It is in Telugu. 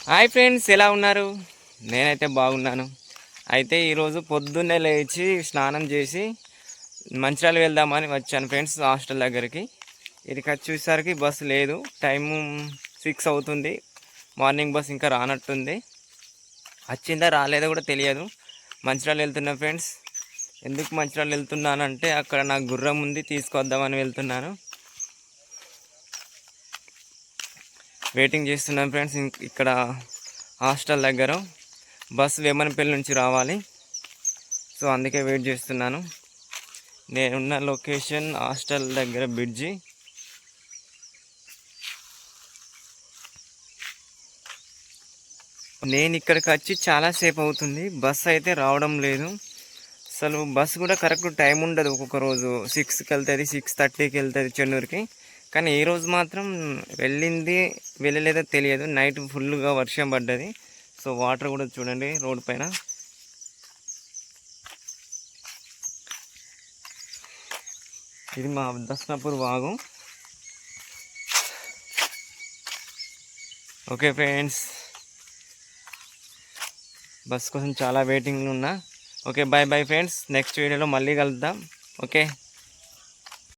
హాయ్ ఫ్రెండ్స్, ఎలా ఉన్నారు? నేనైతే బాగున్నాను. అయితే ఈరోజు పొద్దున్నే లేచి స్నానం చేసి మంచిర్యాల వెళ్దామని వచ్చాను ఫ్రెండ్స్, హాస్టల్ దగ్గరికి. ఇక్కడికి వచ్చి చూసేసరికి బస్సు లేదు. టైము 6 అవుతుంది. మార్నింగ్ బస్ ఇంకా రానట్టుంది. వచ్చిందా రాలేదో కూడా తెలియదు. మంచిర్యాల వెళ్తున్నా ఫ్రెండ్స్. ఎందుకు మంచిర్యాల వెళ్తున్నానంటే అక్కడ నాకు గుర్రం ఉంది, తీసుకొద్దామని వెళ్తున్నాను. వెయిటింగ్ చేస్తున్నాను ఫ్రెండ్స్. ఇక్కడ హాస్టల్ దగ్గర బస్సు వేమనపల్లి నుంచి రావాలి. సో అందుకే వెయిట్ చేస్తున్నాను. నేనున్న లొకేషన్ హాస్టల్ దగ్గర బ్రిడ్జి. నేను ఇక్కడికి వచ్చి చాలాసేపు అవుతుంది. బస్సు అయితే రావడం లేదు. అసలు బస్సు కూడా కరెక్ట్ టైం ఉండదు. ఒక్కొక్క రోజు 6కి వెళ్తుంది, 6:30కి వెళ్తుంది చెన్నూరుకి. కానీ ఈ రోజు మాత్రం వెళ్ళలేదో తెలియదు. నైట్ ఫుల్గా వర్షం పడ్డది. సో వాటర్ కూడా చూడండి రోడ్ పైన. ఇది మా దస్నాపూర్ వాగు. ఓకే ఫ్రెండ్స్, బస్ కోసం చాలా వెయిటింగ్లో ఉన్నా. Okay, bye bye friends. Next వీడియోలో మళ్ళీ కలుద్దాం. ఓకే.